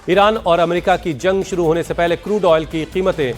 Iran और America की जंग शुरू होने से पहले क्रूड ऑयल की कीमतें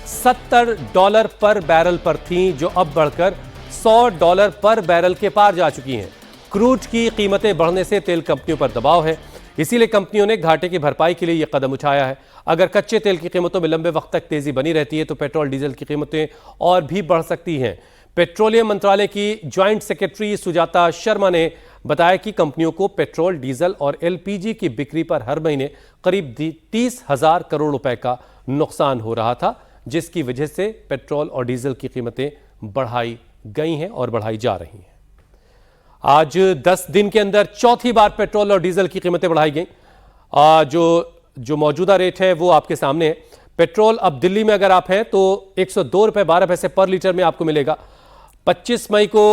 $70 पर बैरल पर थीं, जो अब बढ़कर $100 पर बैरल के पार जा चुकी हैं। क्रूड की कीमतें बढ़ने से तेल कंपनियों पर दबाव है, इसीलिए कंपनियों ने घाटे की भरपाई के लिए यह कदम उठाया है। अगर कच्चे तेल की कीमतों में लंबे वक्त तक तेजी बनी रहती है तो पेट्रोल डीजल की कीमतें और भी बढ़ सकती हैं। पेट्रोलियम मंत्रालय की ज्वाइंट सेक्रेटरी सुजाता शर्मा ने बताया कि कंपनियों को पेट्रोल, डीजल और एलपीजी की बिक्री पर हर महीने करीब 30,000 करोड़ रुपए का नुकसान हो रहा था, जिसकी वजह से पेट्रोल और डीजल की कीमतें बढ़ाई गई हैं और बढ़ाई जा रही हैं। आज 10 दिन के अंदर चौथी बार पेट्रोल और डीजल की कीमतें बढ़ाई गई। जो मौजूदा रेट है वो आपके सामने है। पेट्रोल अब दिल्ली में अगर आप हैं तो 102 रुपए 12 पैसे पर लीटर में आपको मिलेगा। 25 मई को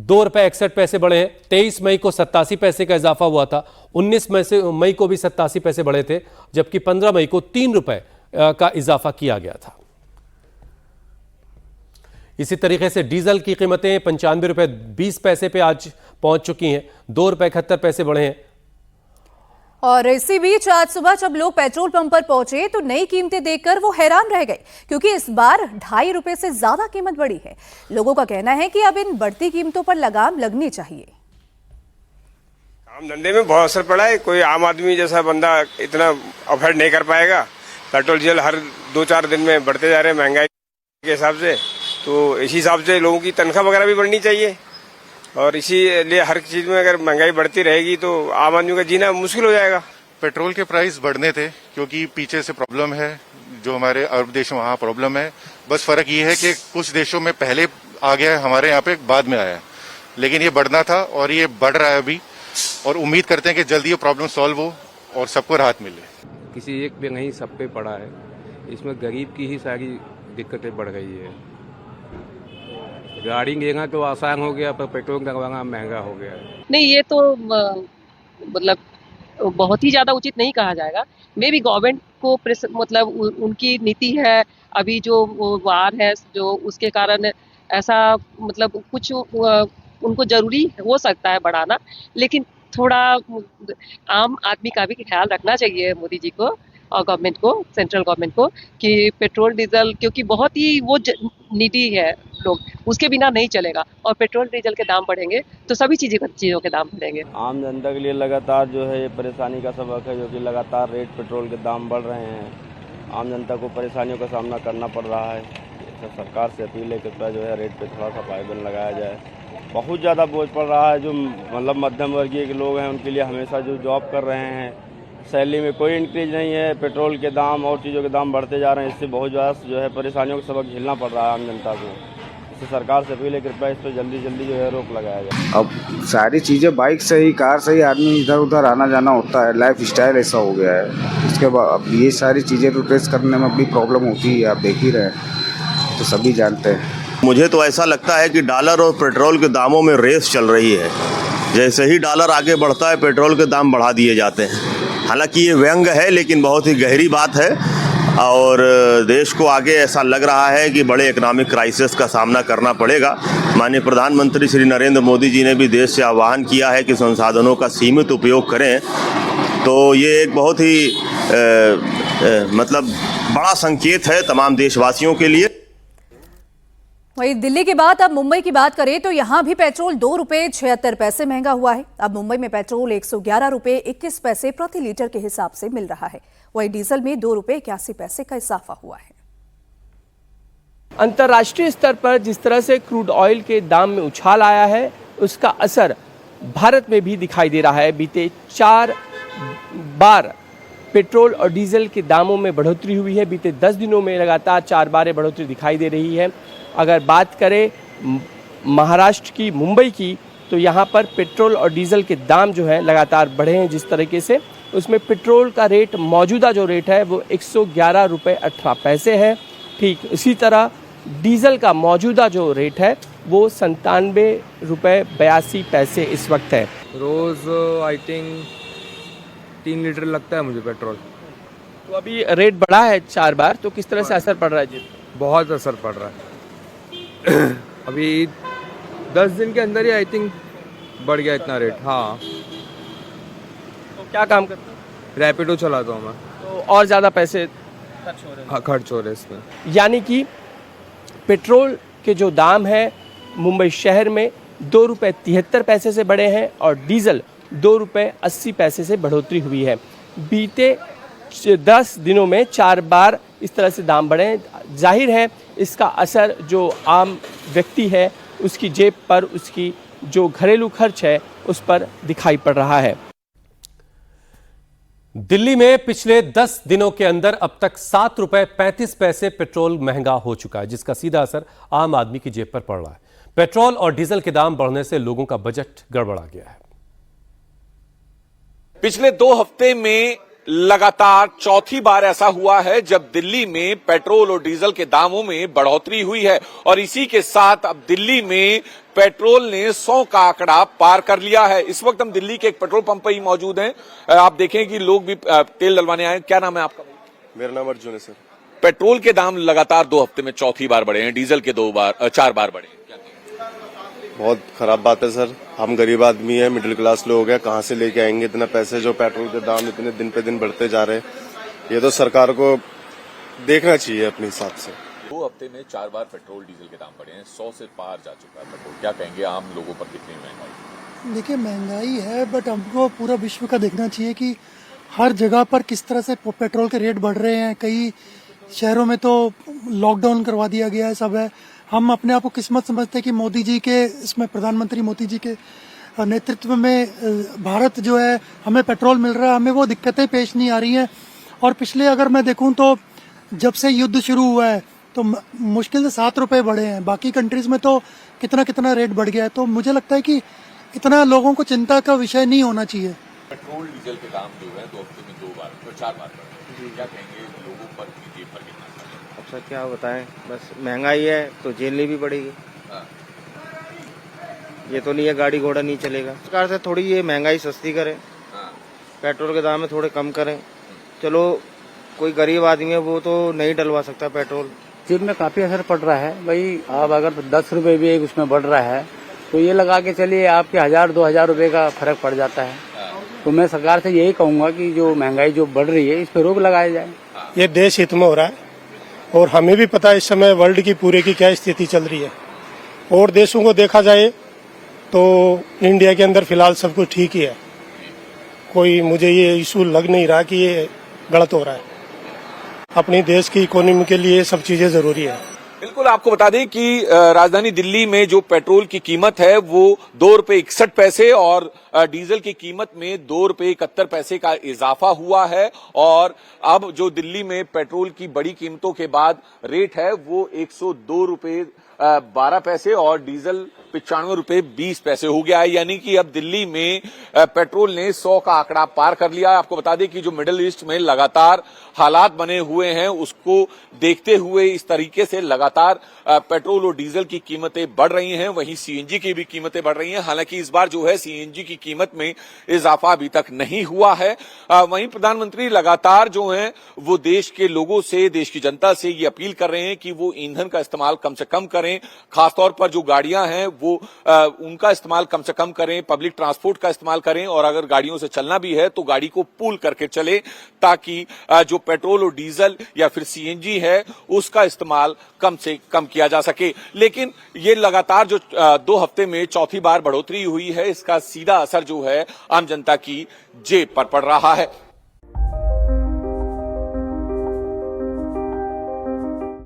2 रुपए 61 पैसे बढ़े हैं। 23 मई को 87 पैसे का इजाफा हुआ था। 19 मई को भी 87 पैसे बढ़े थे, जबकि 15 मई को 3 रुपए का इजाफा किया गया था। इसी तरीके से डीजल की कीमतें 95 रुपए 20 पैसे पे आज पहुंच चुकी हैं। 2 रुपए 71 पैसे बढ़े हैं। और इसी बीच आज सुबह जब लोग पेट्रोल पंप पर पहुंचे तो नई कीमतें देखकर वो हैरान रह गए, क्योंकि इस बार 2.5 रुपए से ज्यादा कीमत बढ़ी है। लोगों का कहना है कि अब इन बढ़ती कीमतों पर लगाम लगनी चाहिए। काम धंधे में बहुत असर पड़ा है। कोई आम आदमी जैसा बंदा इतना अफोर्ड नहीं कर पाएगा। पेट्रोल डीजल हर 2-4 दिन में बढ़ते जा रहे हैं महंगाई के हिसाब से, तो इसी हिसाब से लोगों की तनख्वाह वगैरह भी बढ़नी चाहिए। और इसीलिए हर चीज में अगर महंगाई बढ़ती रहेगी तो आम आदमी का जीना मुश्किल हो जाएगा। पेट्रोल के प्राइस बढ़ने थे, क्योंकि पीछे से प्रॉब्लम है, जो हमारे अरब देशों वहाँ प्रॉब्लम है। बस फर्क ये है कि कुछ देशों में पहले आ गया, हमारे यहाँ पे बाद में आया, लेकिन ये बढ़ना था और ये बढ़ रहा है अभी। और उम्मीद करते हैं कि जल्दी ये प्रॉब्लम सॉल्व हो और सबको राहत मिले। किसी एक पे नहीं, सब पे पड़ा है। इसमें गरीब की ही सारी दिक्कतें बढ़ गई है। गाड़ी लेना तो आसान हो गया, पर पेट्रोल लगवाना महंगा हो गया है। नहीं, ये तो मतलब बहुत ही ज्यादा उचित नहीं कहा जाएगा। मे भी गवर्नमेंट को मतलब उनकी नीति है, अभी जो वार है जो उसके कारण ऐसा मतलब कुछ उनको जरूरी हो सकता है बढ़ाना, लेकिन थोड़ा आम आदमी का भी ख्याल रखना चाहिए मोदी जी को और गवर्नमेंट को, सेंट्रल गवर्नमेंट को, कि पेट्रोल डीजल क्योंकि बहुत ही वो नीडी है लोग, उसके बिना नहीं चलेगा। और पेट्रोल डीजल के दाम बढ़ेंगे तो सभी चीजों के दाम बढ़ेंगे। आम जनता के लिए लगातार जो है ये परेशानी का सबक है, जो कि लगातार रेट पेट्रोल के दाम बढ़ रहे हैं। आम जनता को परेशानियों का सामना करना पड़ रहा है। तो सरकार से अपील है कृपया जो है रेट पे थोड़ा सा पाबंदी लगाया जाए। बहुत ज़्यादा बोझ पड़ रहा है। जो मतलब मध्यम वर्गीय के लोग हैं उनके लिए, हमेशा जो जॉब कर रहे हैं, सैलरी में कोई इंक्रीज नहीं है। पेट्रोल के दाम और चीज़ों के दाम बढ़ते जा रहे हैं। इससे बहुत ज़्यादा जो है परेशानियों का सबक झेलना पड़ रहा है आम जनता को। इससे सरकार से अपील है कृपया इस पर जल्दी जो है रोक लगाया जाए। अब सारी चीज़ें बाइक से ही, कार से ही आदमी इधर उधर आना जाना होता है। लाइफ स्टाइल ऐसा हो गया है। इसके बाद अब ये सारी चीज़ें रिप्लेस करने में भी प्रॉब्लम होती है। आप देख ही रहे हैं, तो सभी जानते हैं। मुझे तो ऐसा लगता है कि डॉलर और पेट्रोल के दामों में रेस चल रही है। जैसे ही डॉलर आगे बढ़ता है, पेट्रोल के दाम बढ़ा दिए जाते हैं। हालांकि ये व्यंग है, लेकिन बहुत ही गहरी बात है। और देश को आगे ऐसा लग रहा है कि बड़े इकोनॉमिक क्राइसिस का सामना करना पड़ेगा। माननीय प्रधानमंत्री श्री नरेंद्र मोदी जी ने भी देश से आह्वान किया है कि संसाधनों का सीमित उपयोग करें। तो ये एक बहुत ही मतलब बड़ा संकेत है तमाम देशवासियों के लिए। वहीं दिल्ली के बाद अब मुंबई की बात करें तो यहां भी पेट्रोल 2 रुपए 76 पैसे महंगा हुआ है। अब मुंबई में पेट्रोल 111 रुपए 21 पैसे प्रति लीटर के हिसाब से मिल रहा है। वहीं डीजल में 2 रुपए 81 पैसे का इजाफा हुआ है। अंतर्राष्ट्रीय स्तर पर जिस तरह से क्रूड ऑयल के दाम में उछाल आया है, उसका असर भारत में भी दिखाई दे रहा है। बीते 4 बार पेट्रोल और डीजल के दामों में बढ़ोतरी हुई है। बीते 10 दिनों में लगातार 4 बार बढ़ोतरी दिखाई दे रही है। अगर बात करें महाराष्ट्र की, मुंबई की, तो यहाँ पर पेट्रोल और डीजल के दाम जो है लगातार बढ़े हैं। जिस तरीके से उसमें पेट्रोल का रेट, मौजूदा जो रेट है वो 111 रुपये 18 पैसे है। ठीक इसी तरह डीजल का मौजूदा जो रेट है वो 97 रुपये 82 पैसे इस वक्त है। रोज़ आई थिंक 3 लीटर लगता है मुझे पेट्रोल। तो अभी रेट बढ़ा है 4 बार, तो किस तरह से असर पड़ रहा है जी? बहुत असर पड़ रहा है। अभी 10 दिन के अंदर ही आई थिंक बढ़ गया इतना रेट। हाँ, तो क्या काम करते हैं? रैपिडो चलाता हूँ मैं। तो और ज़्यादा पैसे हाँ, खर्च हो रहे इसमें। यानी कि पेट्रोल के जो दाम है मुंबई शहर में 2 रुपये 73 पैसे से बढ़े हैं और डीजल 2 रुपये 80 पैसे से बढ़ोतरी हुई है। बीते 10 दिनों में 4 बार इस तरह से दाम बढ़े हैं। जाहिर है इसका असर जो आम व्यक्ति है उसकी जेब पर, उसकी जो घरेलू खर्च है उस पर दिखाई पड़ रहा है। दिल्ली में पिछले 10 दिनों के अंदर अब तक 7 रुपए 35 पैसे पेट्रोल महंगा हो चुका है, जिसका सीधा असर आम आदमी की जेब पर पड़ रहा है। पेट्रोल और डीजल के दाम बढ़ने से लोगों का बजट गड़बड़ा गया है। पिछले 2 हफ्ते में लगातार चौथी बार ऐसा हुआ है जब दिल्ली में पेट्रोल और डीजल के दामों में बढ़ोतरी हुई है और इसी के साथ अब दिल्ली में पेट्रोल ने 100 का आंकड़ा पार कर लिया है। इस वक्त हम दिल्ली के एक पेट्रोल पंप पर ही मौजूद हैं। आप देखें कि लोग भी तेल डलवाने आए। क्या नाम है आपका? मेरा नाम अर्जुन है सर। पेट्रोल के दाम लगातार 2 हफ्ते में चौथी बार बढ़े हैं, डीजल के 4 बार बढ़े हैं। बहुत खराब बात है सर। हम गरीब आदमी है, मिडिल क्लास लोग हैं, कहाँ से लेके आएंगे इतना पैसे जो पेट्रोल के दाम इतने दिन पे दिन बढ़ते जा रहे हैं। ये तो सरकार को देखना चाहिए अपने हिसाब से। 2 हफ्ते में 4 बार पेट्रोल डीजल के दाम बढ़े हैं, 100 से पार जा चुका है पेट्रोल। क्या कहेंगे आम लोगों पर कितनी महंगाई? देखिए महंगाई है, बट हमको पूरा विश्व का देखना चाहिए कि हर जगह पर किस तरह से पेट्रोल के रेट बढ़ रहे हैं। कई शहरों में तो लॉकडाउन करवा दिया गया है, सब है। हम अपने आप को किस्मत समझते हैं कि मोदी जी के इसमें, प्रधानमंत्री मोदी जी के नेतृत्व में भारत जो है हमें पेट्रोल मिल रहा है, हमें वो दिक्कतें पेश नहीं आ रही हैं। और पिछले अगर मैं देखूं तो जब से युद्ध शुरू हुआ है तो मुश्किल से 7 रुपए बढ़े हैं। बाकी कंट्रीज में तो कितना रेट बढ़ गया है। तो मुझे लगता है कि इतना लोगों को चिंता का विषय नहीं होना चाहिए। पेट्रोल डीजल के दाम जो है 2 हफ्ते में 2 बार तो 4 बार बढ़े। क्या कहेंगे लोगों पर जेब पर कितना? अब सर क्या बताएं, बस महंगाई है तो झेलनी भी पड़ेगी। ये तो नहीं है गाड़ी घोड़ा नहीं चलेगा। सरकार से थोड़ी ये महंगाई सस्ती करें, पेट्रोल के दाम में थोड़े कम करें। चलो कोई गरीब आदमी है वो तो नहीं डलवा सकता पेट्रोल। जेब में काफी असर पड़ रहा है भाई। अब अगर 10 रुपए भी एक उसमें बढ़ रहा है तो ये लगा के चलिए आपके 1000-2000 रुपए का फर्क पड़ जाता है। तो मैं सरकार से यही कहूंगा कि जो महंगाई जो बढ़ रही है इस पर रोक लगाया जाए। ये देश हित में हो रहा है और हमें भी पता है इस समय वर्ल्ड की पूरे की क्या स्थिति चल रही है। और देशों को देखा जाए तो इंडिया के अंदर फिलहाल सब कुछ ठीक ही है। कोई मुझे ये इशू लग नहीं रहा कि ये गलत हो रहा है। अपनी देश की इकोनॉमी के लिए सब चीजें जरूरी है। बिल्कुल, आपको बता दें कि राजधानी दिल्ली में जो पेट्रोल की कीमत है वो 2 रुपये 61 पैसे और डीजल की कीमत में 2 रुपये 71 पैसे का इजाफा हुआ है। और अब जो दिल्ली में पेट्रोल की बड़ी कीमतों के बाद रेट है वो 102 रुपये 12 पैसे और डीजल 95 रुपये 20 पैसे हो गया है। यानी कि अब दिल्ली में पेट्रोल ने 100 का आंकड़ा पार कर लिया है। आपको बता दें कि जो मिडिल ईस्ट में लगातार हालात बने हुए हैं उसको देखते हुए इस तरीके से लगातार पेट्रोल और डीजल की कीमतें बढ़ रही हैं, वहीं सीएनजी की भी कीमतें बढ़ रही हैं। हालांकि इस बार जो है सीएनजी की कीमत में इजाफा अभी तक नहीं हुआ है। वहीं प्रधानमंत्री लगातार जो है वो देश के लोगों से, देश की जनता से ये अपील कर रहे हैं कि वो ईंधन का इस्तेमाल कम से कम करें। खासतौर पर जो गाड़ियां हैं वो उनका इस्तेमाल कम से कम करें, पब्लिक ट्रांसपोर्ट का इस्तेमाल करें और अगर गाड़ियों से चलना भी है तो गाड़ी को पूल करके चले ताकि जो पेट्रोल और डीजल या फिर सीएनजी है उसका इस्तेमाल कम से कम किया जा सके। लेकिन ये लगातार जो 2 हफ्ते में चौथी बार बढ़ोतरी हुई है इसका सीधा असर जो है आम जनता की जेब पर पड़ रहा है।